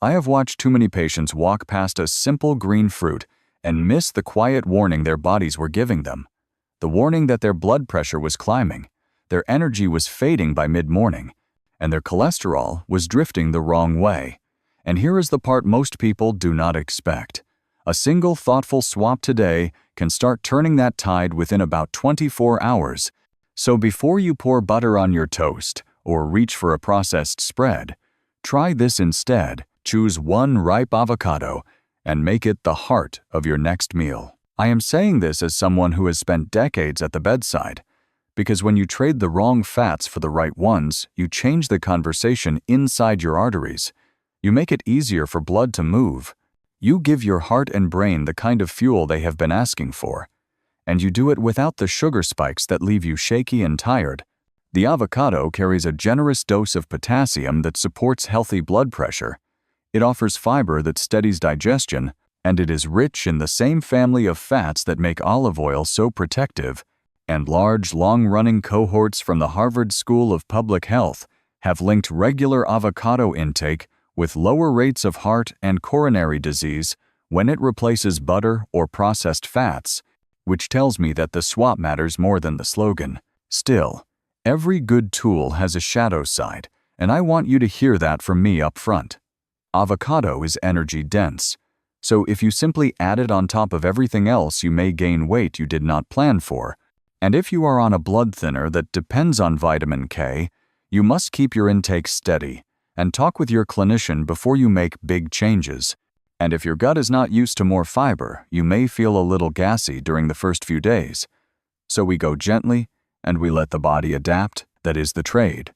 I have watched too many patients walk past a simple green fruit and miss the quiet warning their bodies were giving them. The warning that their blood pressure was climbing, their energy was fading by mid-morning, and their cholesterol was drifting the wrong way. And here is the part most people do not expect. A single thoughtful swap today can start turning that tide within about 24 hours. So before you pour butter on your toast or reach for a processed spread, try this instead. Choose one ripe avocado and make it the heart of your next meal. I am saying this as someone who has spent decades at the bedside, because when you trade the wrong fats for the right ones, you change the conversation inside your arteries. You make it easier for blood to move. You give your heart and brain the kind of fuel they have been asking for. And you do it without the sugar spikes that leave you shaky and tired. The avocado carries a generous dose of potassium that supports healthy blood pressure. It offers fiber that steadies digestion, and it is rich in the same family of fats that make olive oil so protective. And large, long-running cohorts from the Harvard School of Public Health have linked regular avocado intake with lower rates of heart and coronary disease when it replaces butter or processed fats, which tells me that the swap matters more than the slogan. Still, every good tool has a shadow side, and I want you to hear that from me up front. Avocado is energy-dense, so if you simply add it on top of everything else, you may gain weight you did not plan for. And if you are on a blood thinner that depends on vitamin K, you must keep your intake steady and talk with your clinician before you make big changes. And if your gut is not used to more fiber, you may feel a little gassy during the first few days. So we go gently and we let the body adapt. That is the trade.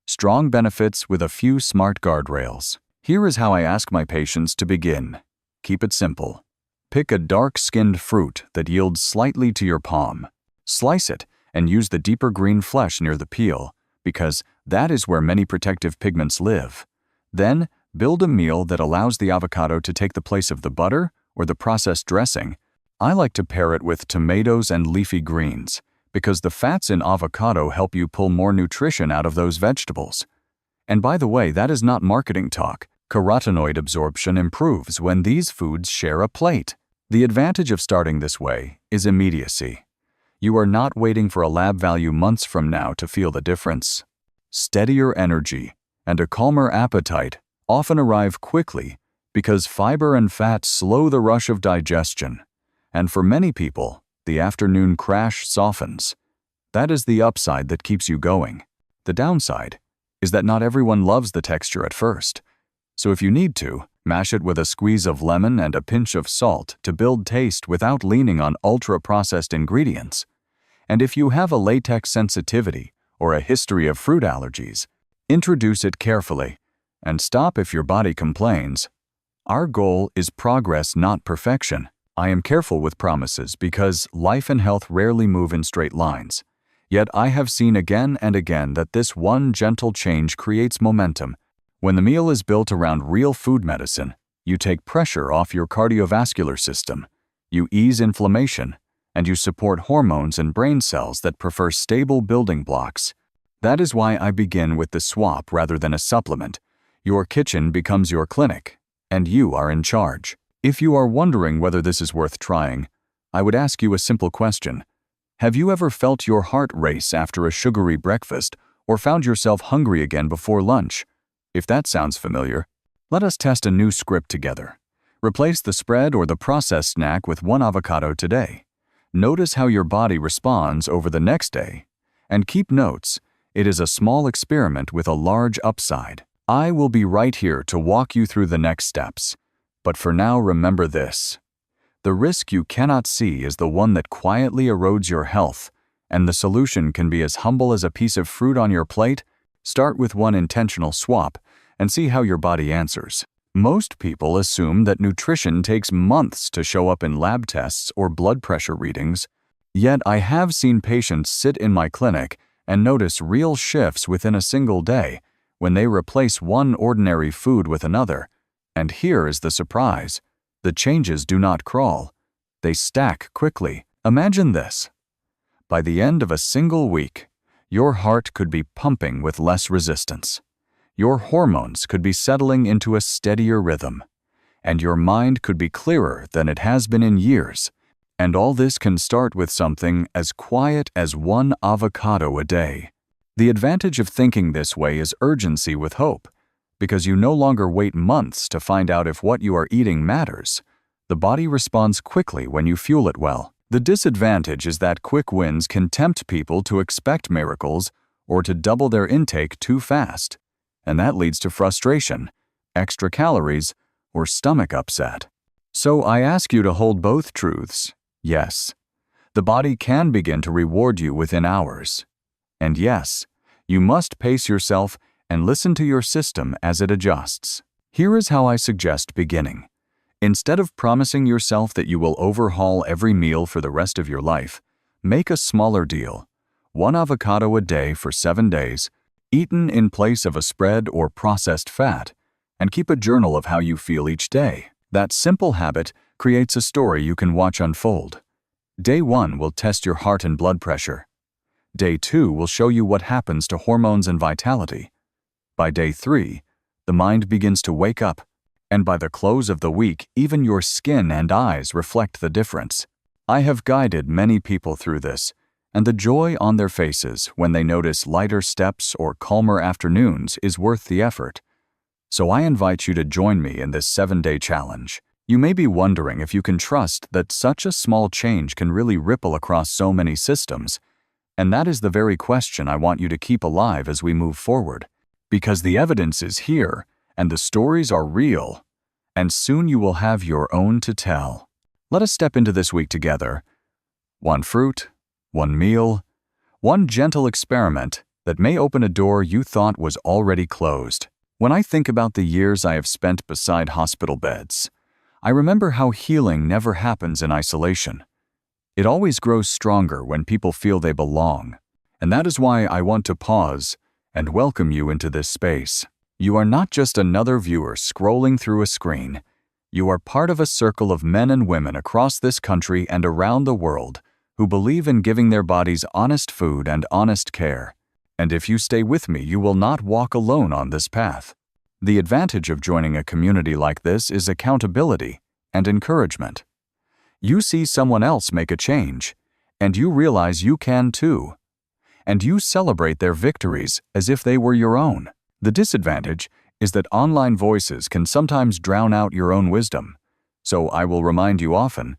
Strong benefits with a few smart guardrails. Here is how I ask my patients to begin. Keep it simple. Pick a dark-skinned fruit that yields slightly to your palm. Slice it and use the deeper green flesh near the peel, because that is where many protective pigments live. Then, build a meal that allows the avocado to take the place of the butter or the processed dressing. I like to pair it with tomatoes and leafy greens, because the fats in avocado help you pull more nutrition out of those vegetables. And by the way, that is not marketing talk. Carotenoid absorption improves when these foods share a plate. The advantage of starting this way is immediacy. You are not waiting for a lab value months from now to feel the difference. Steadier energy and a calmer appetite often arrive quickly because fiber and fat slow the rush of digestion. And for many people, the afternoon crash softens. That is the upside that keeps you going. The downside is that not everyone loves the texture at first. So if you need to, mash it with a squeeze of lemon and a pinch of salt to build taste without leaning on ultra-processed ingredients. And if you have a latex sensitivity or a history of fruit allergies, introduce it carefully and stop if your body complains. Our goal is progress, not perfection. I am careful with promises because life and health rarely move in straight lines. Yet I have seen again and again that this one gentle change creates momentum. When the meal is built around real food medicine, you take pressure off your cardiovascular system, you ease inflammation, and you support hormones and brain cells that prefer stable building blocks. That is why I begin with the swap rather than a supplement. Your kitchen becomes your clinic, and you are in charge. If you are wondering whether this is worth trying, I would ask you a simple question. Have you ever felt your heart race after a sugary breakfast or found yourself hungry again before lunch? If that sounds familiar, let us test a new script together. Replace the spread or the processed snack with one avocado today. Notice how your body responds over the next day. And keep notes. It is a small experiment with a large upside. I will be right here to walk you through the next steps. But for now, remember this. The risk you cannot see is the one that quietly erodes your health, and the solution can be as humble as a piece of fruit on your plate. Start with one intentional swap and see how your body answers. Most people assume that nutrition takes months to show up in lab tests or blood pressure readings. Yet I have seen patients sit in my clinic and notice real shifts within a single day when they replace one ordinary food with another. And here is the surprise. The changes do not crawl. They stack quickly. Imagine this. By the end of a single week, your heart could be pumping with less resistance. your hormones could be settling into a steadier rhythm, and your mind could be clearer than it has been in years. And all this can start with something as quiet as one avocado a day. The advantage of thinking this way is urgency with hope, because you no longer wait months to find out if what you are eating matters. The body responds quickly when you fuel it well. The disadvantage is that quick wins can tempt people to expect miracles or to double their intake too fast, and that leads to frustration, extra calories, or stomach upset. So I ask you to hold both truths. Yes, the body can begin to reward you within hours. And yes, you must pace yourself and listen to your system as it adjusts. Here is how I suggest beginning. Instead of promising yourself that you will overhaul every meal for the rest of your life, make a smaller deal. 1 avocado a day for 7 days, eaten in place of a spread or processed fat, and keep a journal of how you feel each day. That simple habit creates a story you can watch unfold. Day 1 will test your heart and blood pressure. Day 2 will show you what happens to hormones and vitality. By day 3, the mind begins to wake up, and by the close of the week, even your skin and eyes reflect the difference. I have guided many people through this, and the joy on their faces when they notice lighter steps or calmer afternoons is worth the effort. So I invite you to join me in this 7-day challenge. You may be wondering if you can trust that such a small change can really ripple across so many systems, and that is the very question I want you to keep alive as we move forward. Because the evidence is here, and the stories are real, and soon you will have your own to tell. Let us step into this week together. 1 fruit, 1 meal, 1 gentle experiment that may open a door you thought was already closed. When I think about the years I have spent beside hospital beds, I remember how healing never happens in isolation. It always grows stronger when people feel they belong, and that is why I want to pause and welcome you into this space. You are not just another viewer scrolling through a screen. You are part of a circle of men and women across this country and around the world who believe in giving their bodies honest food and honest care. And if you stay with me, you will not walk alone on this path. The advantage of joining a community like this is accountability and encouragement. You see someone else make a change, and you realize you can too. And you celebrate their victories as if they were your own. The disadvantage is that online voices can sometimes drown out your own wisdom. So I will remind you often,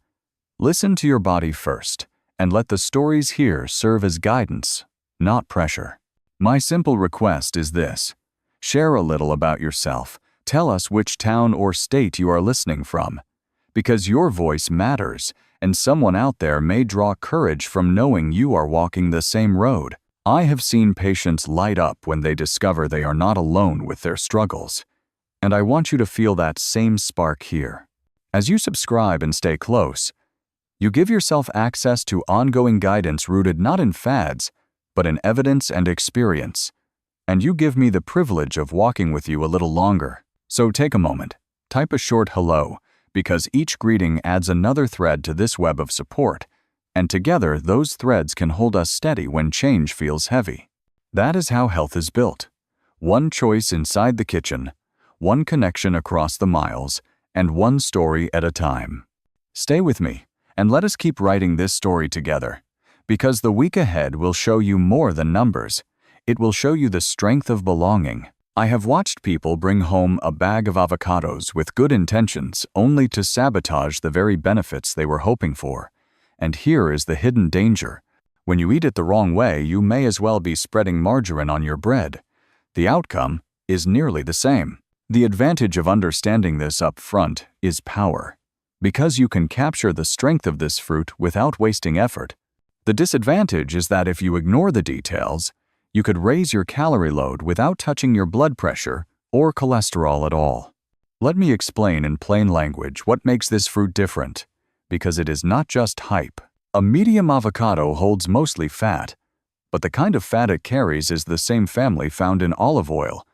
listen to your body first, and let the stories here serve as guidance, not pressure. My simple request is this: share a little about yourself. Tell us which town or state you are listening from, because your voice matters, and someone out there may draw courage from knowing you are walking the same road. I have seen patients light up when they discover they are not alone with their struggles, and I want you to feel that same spark here. As you subscribe and stay close, you give yourself access to ongoing guidance rooted not in fads, but in evidence and experience. And you give me the privilege of walking with you a little longer. So take a moment, type a short hello, because each greeting adds another thread to this web of support, and together those threads can hold us steady when change feels heavy. That is how health is built. 1 choice inside the kitchen, 1 connection across the miles, and 1 story at a time. Stay with me, and let us keep writing this story together, because the week ahead will show you more than numbers. It will show you the strength of belonging. I have watched people bring home a bag of avocados with good intentions only to sabotage the very benefits they were hoping for. And here is the hidden danger. When you eat it the wrong way, you may as well be spreading margarine on your bread. The outcome is nearly the same. The advantage of understanding this up front is power, because you can capture the strength of this fruit without wasting effort. The disadvantage is that if you ignore the details, you could raise your calorie load without touching your blood pressure or cholesterol at all. Let me explain in plain language what makes this fruit different, because it is not just hype. A medium avocado holds mostly fat, but the kind of fat it carries is the same family found in olive oil,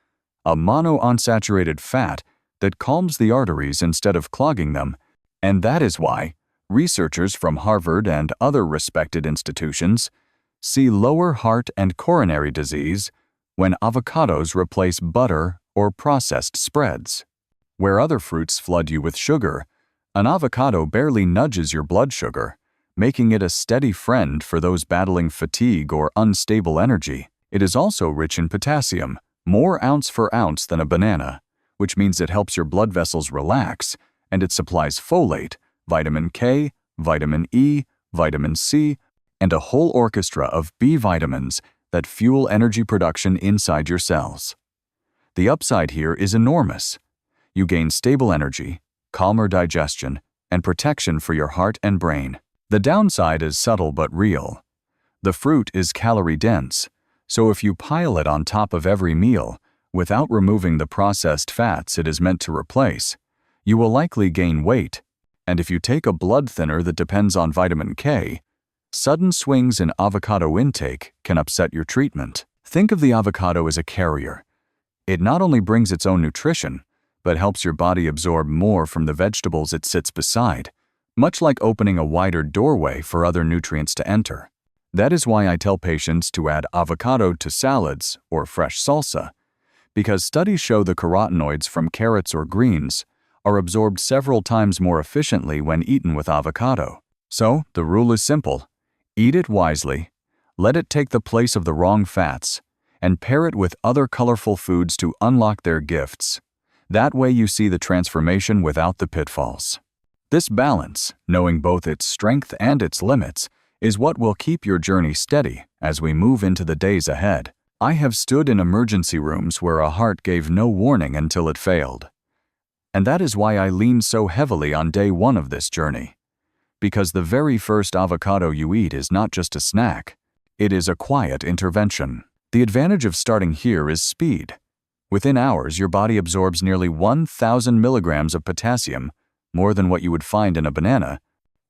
a monounsaturated fat that calms the arteries instead of clogging them, and that is why researchers from Harvard and other respected institutions see lower heart and coronary disease when avocados replace butter or processed spreads. Where other fruits flood you with sugar, an avocado barely nudges your blood sugar, making it a steady friend for those battling fatigue or unstable energy. It is also rich in potassium, more ounce for ounce than a banana, which means it helps your blood vessels relax, and it supplies folate, vitamin K, vitamin E, vitamin C, and a whole orchestra of B vitamins that fuel energy production inside your cells. The upside here is enormous. You gain stable energy, calmer digestion, and protection for your heart and brain. The downside is subtle but real. The fruit is calorie-dense, so if you pile it on top of every meal, without removing the processed fats it is meant to replace, you will likely gain weight. And if you take a blood thinner that depends on vitamin K, sudden swings in avocado intake can upset your treatment. Think of the avocado as a carrier. It not only brings its own nutrition, but helps your body absorb more from the vegetables it sits beside, much like opening a wider doorway for other nutrients to enter. That is why I tell patients to add avocado to salads or fresh salsa, because studies show the carotenoids from carrots or greens are absorbed several times more efficiently when eaten with avocado. So, the rule is simple. Eat it wisely, let it take the place of the wrong fats, and pair it with other colorful foods to unlock their gifts. That way you see the transformation without the pitfalls. This balance, knowing both its strength and its limits, is what will keep your journey steady as we move into the days ahead. I have stood in emergency rooms where a heart gave no warning until it failed. And that is why I lean so heavily on day one of this journey. Because the very first avocado you eat is not just a snack, it is a quiet intervention. The advantage of starting here is speed. Within hours, your body absorbs nearly 1,000 milligrams of potassium, more than what you would find in a banana,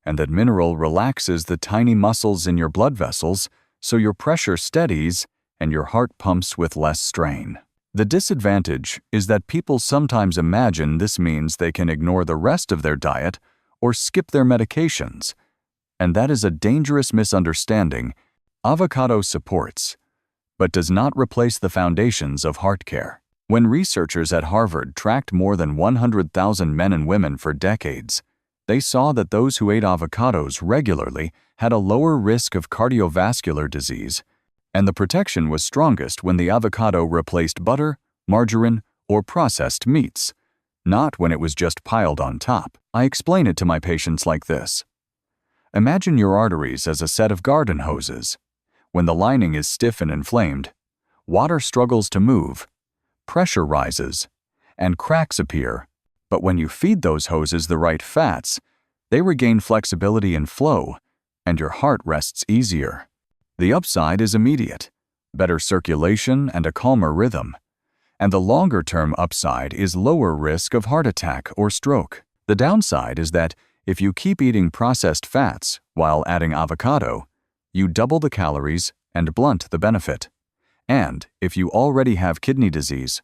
and that mineral relaxes the tiny muscles in your blood vessels so your pressure steadies and your heart pumps with less strain. The disadvantage is that people sometimes imagine this means they can ignore the rest of their diet or skip their medications, and that is a dangerous misunderstanding. Avocado supports, but does not replace the foundations of heart care. When researchers at Harvard tracked more than 100,000 men and women for decades, they saw that those who ate avocados regularly had a lower risk of cardiovascular disease, and the protection was strongest when the avocado replaced butter, margarine, or processed meats, not when it was just piled on top. I explain it to my patients like this. Imagine your arteries as a set of garden hoses. When the lining is stiff and inflamed, water struggles to move, pressure rises, and cracks appear. But when you feed those hoses the right fats, they regain flexibility and flow, and your heart rests easier. The upside is immediate, better circulation and a calmer rhythm. And the longer-term upside is lower risk of heart attack or stroke. The downside is that if you keep eating processed fats while adding avocado, you double the calories and blunt the benefit. And if you already have kidney disease,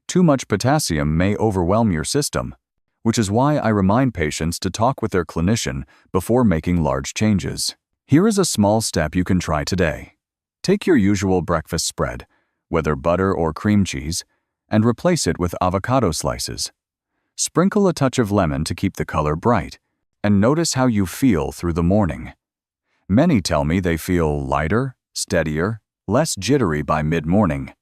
too much potassium may overwhelm your system, which is why I remind patients to talk with their clinician before making large changes. Here is a small step you can try today. Take your usual breakfast spread, whether butter or cream cheese, and replace it with avocado slices. Sprinkle a touch of lemon to keep the color bright, and notice how you feel through the morning. Many tell me they feel lighter, steadier, less jittery by mid-morning,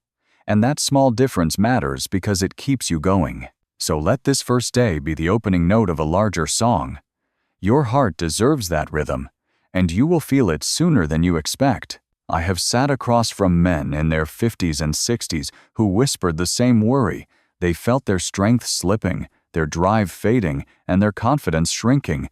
and that small difference matters because it keeps you going. So let this first day be the opening note of a larger song. Your heart deserves that rhythm, and you will feel it sooner than you expect. I have sat across from men in their 50s and 60s who whispered the same worry. They felt their strength slipping, their drive fading, and their confidence shrinking.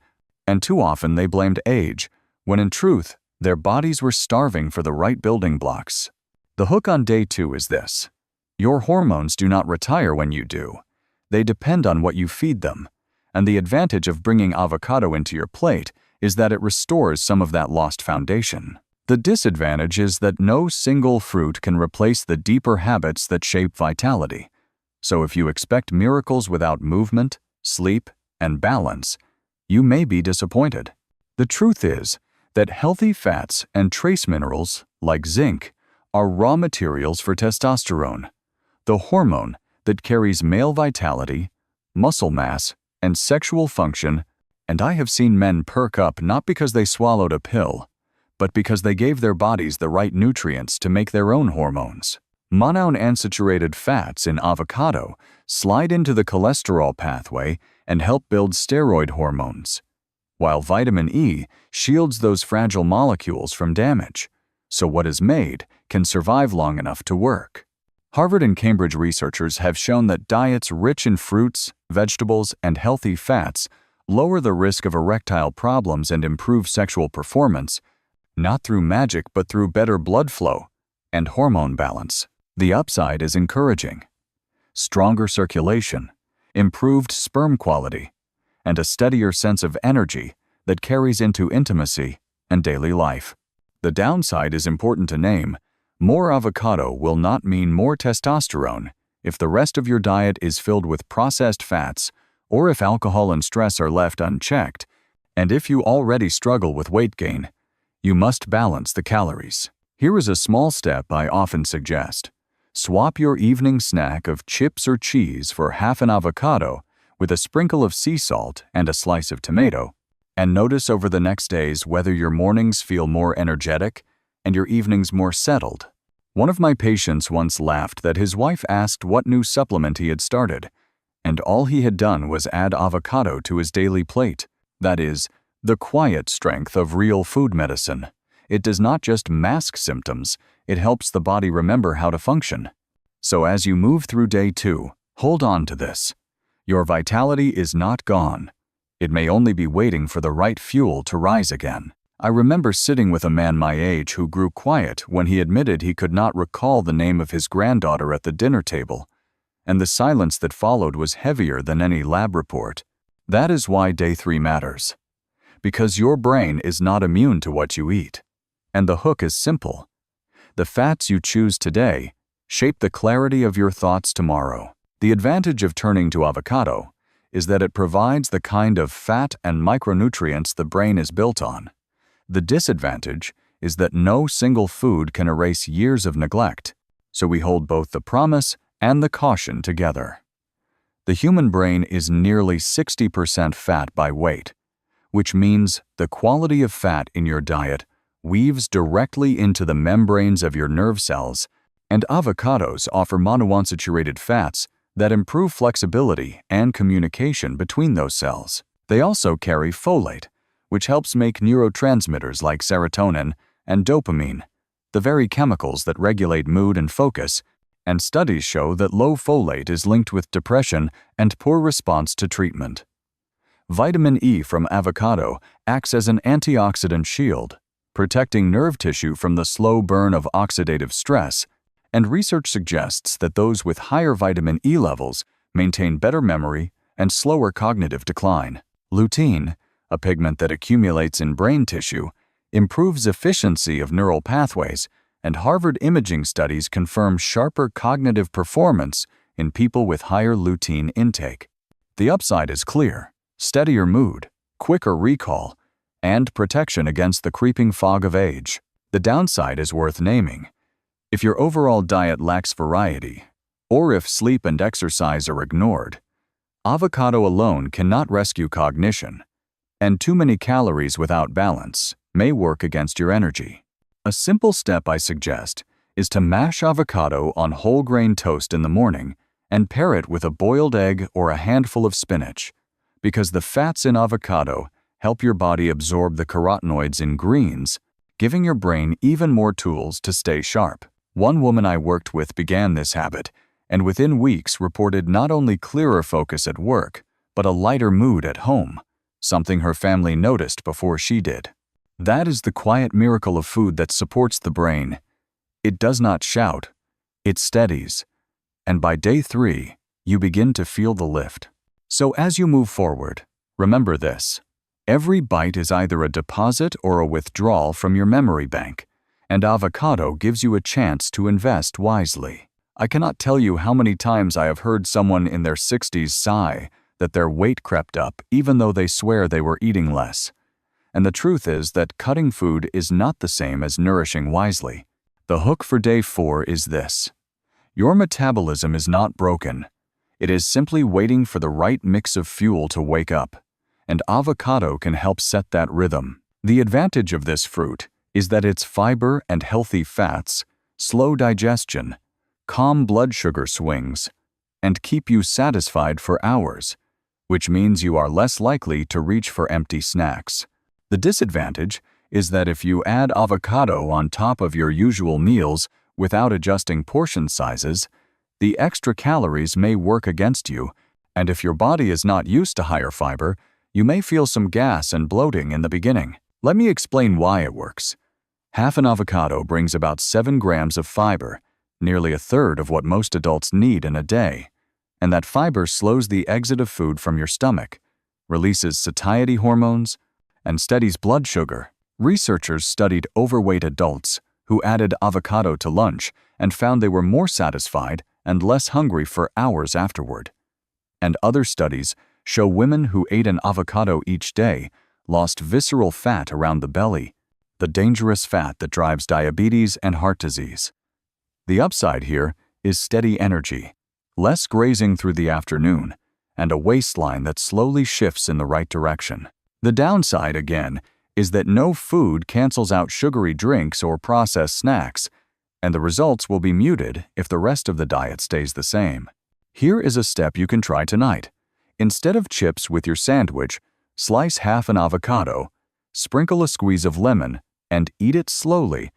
And too often they blamed age, when in truth, their bodies were starving for the right building blocks. The hook on day 2 is this. Your hormones do not retire when you do. They depend on what you feed them. And the advantage of bringing avocado into your plate is that it restores some of that lost foundation. The disadvantage is that no single fruit can replace the deeper habits that shape vitality. So if you expect miracles without movement, sleep, and balance, you may be disappointed. The truth is that healthy fats and trace minerals, like zinc, are raw materials for testosterone, the hormone that carries male vitality, muscle mass, and sexual function, and I have seen men perk up not because they swallowed a pill, but because they gave their bodies the right nutrients to make their own hormones. Monounsaturated fats in avocado slide into the cholesterol pathway and help build steroid hormones, while vitamin E shields those fragile molecules from damage, so what is made can survive long enough to work. Harvard and Cambridge researchers have shown that diets rich in fruits, vegetables, and healthy fats lower the risk of erectile problems and improve sexual performance, not through magic but through better blood flow and hormone balance. The upside is encouraging: stronger circulation, improved sperm quality, and a steadier sense of energy that carries into intimacy and daily life. The downside is important to name. More avocado will not mean more testosterone if the rest of your diet is filled with processed fats, or if alcohol and stress are left unchecked, and if you already struggle with weight gain. You must balance the calories. Here is a small step I often suggest. Swap your evening snack of chips or cheese for half an avocado with a sprinkle of sea salt and a slice of tomato, and notice over the next days whether your mornings feel more energetic and your evenings more settled. One of my patients once laughed that his wife asked what new supplement he had started, and all he had done was add avocado to his daily plate. That is, the quiet strength of real food medicine. It does not just mask symptoms, it helps the body remember how to function. So as you move through day 2, hold on to this. Your vitality is not gone. It may only be waiting for the right fuel to rise again. I remember sitting with a man my age who grew quiet when he admitted he could not recall the name of his granddaughter at the dinner table, and the silence that followed was heavier than any lab report. That is why day 3 matters. Because your brain is not immune to what you eat. And the hook is simple. The fats you choose today shape the clarity of your thoughts tomorrow. The advantage of turning to avocado is that it provides the kind of fat and micronutrients the brain is built on. The disadvantage is that no single food can erase years of neglect, so we hold both the promise and the caution together. The human brain is nearly 60% fat by weight, which means the quality of fat in your diet weaves directly into the membranes of your nerve cells, and avocados offer monounsaturated fats that improve flexibility and communication between those cells. They also carry folate, which helps make neurotransmitters like serotonin and dopamine, the very chemicals that regulate mood and focus, and studies show that low folate is linked with depression and poor response to treatment. Vitamin E from avocado acts as an antioxidant shield, protecting nerve tissue from the slow burn of oxidative stress, and research suggests that those with higher vitamin E levels maintain better memory and slower cognitive decline. Lutein, a pigment that accumulates in brain tissue, improves efficiency of neural pathways, and Harvard imaging studies confirm sharper cognitive performance in people with higher lutein intake. The upside is clear: steadier mood, quicker recall, and protection against the creeping fog of age. The downside is worth naming. If your overall diet lacks variety, or if sleep and exercise are ignored, avocado alone cannot rescue cognition, and too many calories without balance may work against your energy. A simple step I suggest is to mash avocado on whole grain toast in the morning and pair it with a boiled egg or a handful of spinach, because the fats in avocado help your body absorb the carotenoids in greens, giving your brain even more tools to stay sharp. One woman I worked with began this habit, and within weeks reported not only clearer focus at work, but a lighter mood at home, something her family noticed before she did. That is the quiet miracle of food that supports the brain. It does not shout, it steadies, and by day 3, you begin to feel the lift. So as you move forward, remember this: every bite is either a deposit or a withdrawal from your memory bank, and avocado gives you a chance to invest wisely. I cannot tell you how many times I have heard someone in their 60s sigh that their weight crept up even though they swear they were eating less. And the truth is that cutting food is not the same as nourishing wisely. The hook for day 4 is this: your metabolism is not broken, It is simply waiting for the right mix of fuel to wake up, and avocado can help set that rhythm. The advantage of this fruit is that its fiber and healthy fats slow digestion, calm blood sugar swings, and keep you satisfied for hours, which means you are less likely to reach for empty snacks. The disadvantage is that if you add avocado on top of your usual meals without adjusting portion sizes, the extra calories may work against you, and if your body is not used to higher fiber, you may feel some gas and bloating in the beginning. Let me explain why it works. Half an avocado brings about 7 grams of fiber, nearly a third of what most adults need in a day, and that fiber slows the exit of food from your stomach, releases satiety hormones, and steadies blood sugar. Researchers studied overweight adults who added avocado to lunch and found they were more satisfied and less hungry for hours afterward. And other studies show women who ate an avocado each day lost visceral fat around the belly, the dangerous fat that drives diabetes and heart disease. The upside here is steady energy, less grazing through the afternoon, and a waistline that slowly shifts in the right direction. The downside, again, is that no food cancels out sugary drinks or processed snacks, and the results will be muted if the rest of the diet stays the same. Here is a step you can try tonight. Instead of chips with your sandwich, slice half an avocado, sprinkle a squeeze of lemon, and eat it slowly.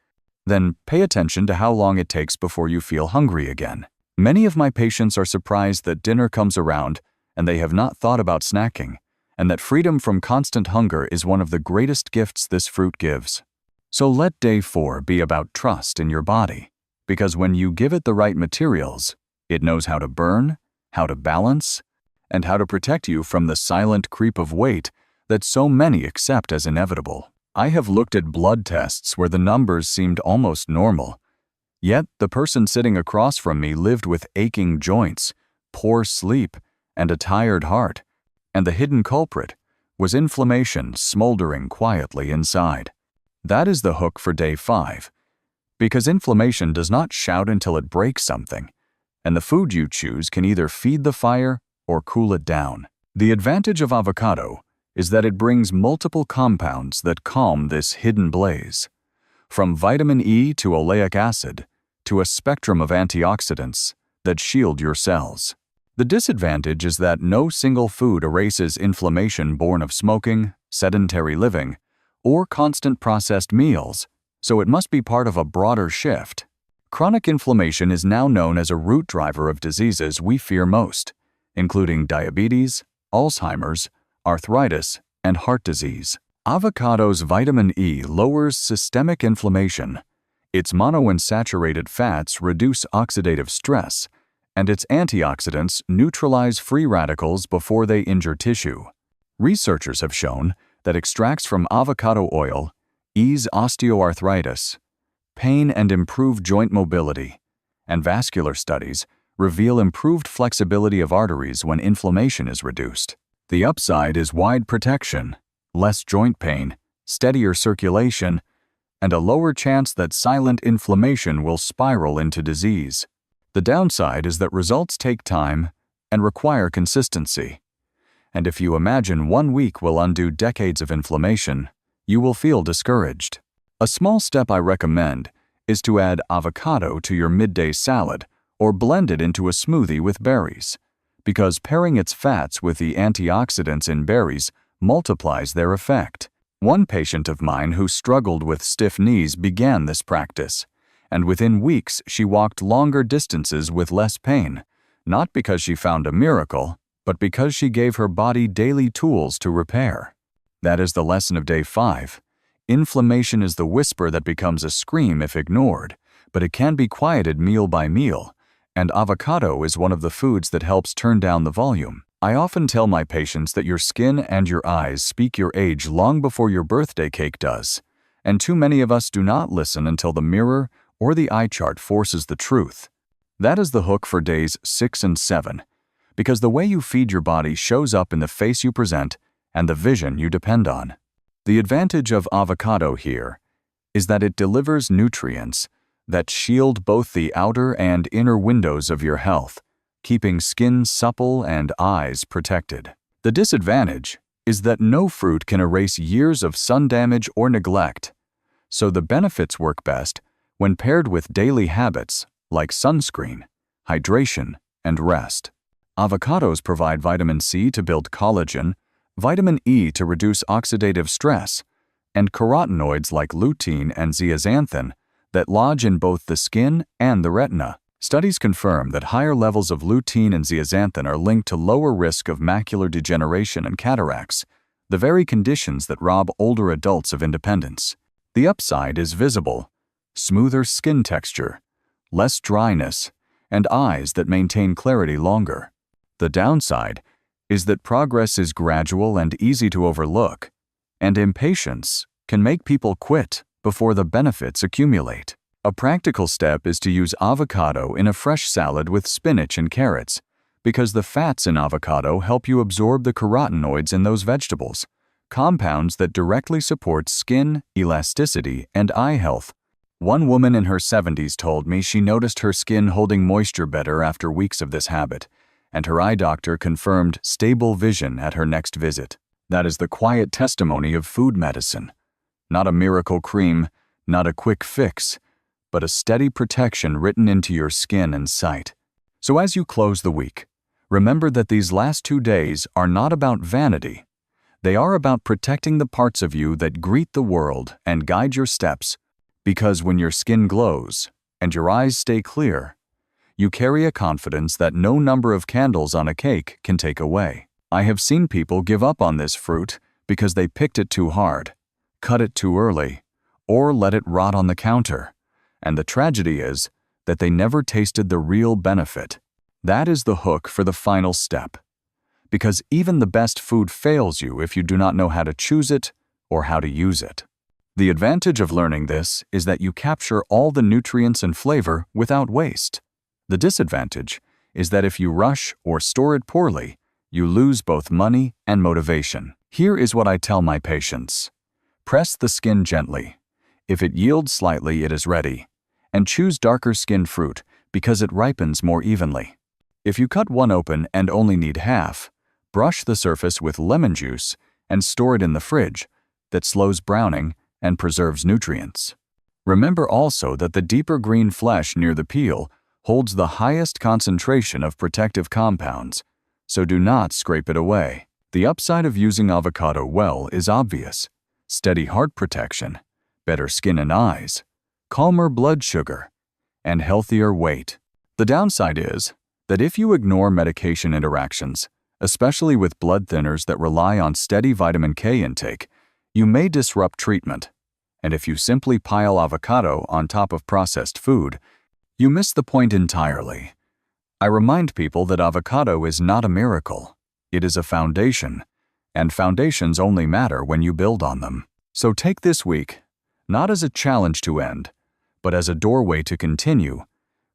Then pay attention to how long it takes before you feel hungry again. Many of my patients are surprised that dinner comes around and they have not thought about snacking, and that freedom from constant hunger is one of the greatest gifts this fruit gives. So let day 4 be about trust in your body, because when you give it the right materials, it knows how to burn, how to balance, and how to protect you from the silent creep of weight that so many accept as inevitable. I have looked at blood tests where the numbers seemed almost normal, yet the person sitting across from me lived with aching joints, poor sleep, and a tired heart, and the hidden culprit was inflammation smoldering quietly inside. That is the hook for day 5, because inflammation does not shout until it breaks something, and the food you choose can either feed the fire or cool it down. The advantage of avocado is that it brings multiple compounds that calm this hidden blaze, from vitamin E to oleic acid to a spectrum of antioxidants that shield your cells. The disadvantage is that no single food erases inflammation born of smoking, sedentary living, or constant processed meals, so it must be part of a broader shift. Chronic inflammation is now known as a root driver of diseases we fear most, including diabetes, Alzheimer's, arthritis, and heart disease. Avocado's vitamin E lowers systemic inflammation. Its monounsaturated fats reduce oxidative stress, and its antioxidants neutralize free radicals before they injure tissue. Researchers have shown that extracts from avocado oil ease osteoarthritis, pain, and improve joint mobility, and vascular studies reveal improved flexibility of arteries when inflammation is reduced. The upside is wide protection, less joint pain, steadier circulation, and a lower chance that silent inflammation will spiral into disease. The downside is that results take time and require consistency. And if you imagine 1 week will undo decades of inflammation, you will feel discouraged. A small step I recommend is to add avocado to your midday salad or blend it into a smoothie with berries, because pairing its fats with the antioxidants in berries multiplies their effect. One patient of mine who struggled with stiff knees began this practice, and within weeks she walked longer distances with less pain, not because she found a miracle, but because she gave her body daily tools to repair. That is the lesson of day 5. Inflammation is the whisper that becomes a scream if ignored, but it can be quieted meal by meal, and avocado is one of the foods that helps turn down the volume. I often tell my patients that your skin and your eyes speak your age long before your birthday cake does, and too many of us do not listen until the mirror or the eye chart forces the truth. That is the hook for days 6 and 7, because the way you feed your body shows up in the face you present and the vision you depend on. The advantage of avocado here is that it delivers nutrients that shield both the outer and inner windows of your health, keeping skin supple and eyes protected. The disadvantage is that no fruit can erase years of sun damage or neglect, so the benefits work best when paired with daily habits like sunscreen, hydration, and rest. Avocados provide vitamin C to build collagen, vitamin E to reduce oxidative stress, and carotenoids like lutein and zeaxanthin that lodge in both the skin and the retina. Studies confirm that higher levels of lutein and zeaxanthin are linked to lower risk of macular degeneration and cataracts, the very conditions that rob older adults of independence. The upside is visible: smoother skin texture, less dryness, and eyes that maintain clarity longer. The downside is that progress is gradual and easy to overlook, and impatience can make people quit before the benefits accumulate. A practical step is to use avocado in a fresh salad with spinach and carrots, because the fats in avocado help you absorb the carotenoids in those vegetables, compounds that directly support skin, elasticity, and eye health. One woman in her 70s told me she noticed her skin holding moisture better after weeks of this habit, and her eye doctor confirmed stable vision at her next visit. That is the quiet testimony of food medicine. Not a miracle cream, not a quick fix, but a steady protection written into your skin and sight. So as you close the week, remember that these last 2 days are not about vanity. They are about protecting the parts of you that greet the world and guide your steps, because when your skin glows and your eyes stay clear, you carry a confidence that no number of candles on a cake can take away. I have seen people give up on this fruit because they picked it too hard, cut it too early, or let it rot on the counter. And the tragedy is that they never tasted the real benefit. That is the hook for the final step. Because even the best food fails you if you do not know how to choose it or how to use it. The advantage of learning this is that you capture all the nutrients and flavor without waste. The disadvantage is that if you rush or store it poorly, you lose both money and motivation. Here is what I tell my patients. Press the skin gently. If it yields slightly, it is ready. And choose darker skinned fruit because it ripens more evenly. If you cut one open and only need half, brush the surface with lemon juice and store it in the fridge. That slows browning and preserves nutrients. Remember also that the deeper green flesh near the peel holds the highest concentration of protective compounds, so do not scrape it away. The upside of using avocado well is obvious: steady heart protection, better skin and eyes, calmer blood sugar, and healthier weight. The downside is that if you ignore medication interactions, especially with blood thinners that rely on steady vitamin K intake, you may disrupt treatment. And if you simply pile avocado on top of processed food, you miss the point entirely. I remind people that avocado is not a miracle. It is a foundation, and foundations only matter when you build on them. So take this week, not as a challenge to end, but as a doorway to continue,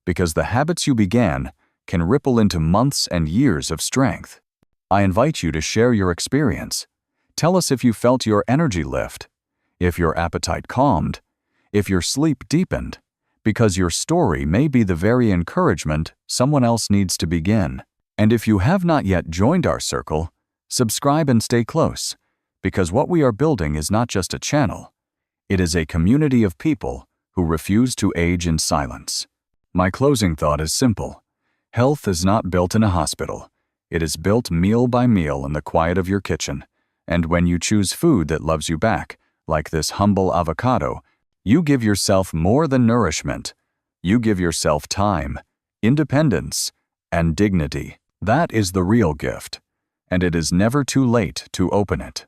because the habits you began can ripple into months and years of strength. I invite you to share your experience. Tell us if you felt your energy lift, if your appetite calmed, if your sleep deepened, because your story may be the very encouragement someone else needs to begin. And if you have not yet joined our circle, subscribe and stay close, because what we are building is not just a channel. It is a community of people who refuse to age in silence. My closing thought is simple. Health is not built in a hospital. It is built meal by meal in the quiet of your kitchen. And when you choose food that loves you back, like this humble avocado, you give yourself more than nourishment. You give yourself time, independence, and dignity. That is the real gift, and it is never too late to open it.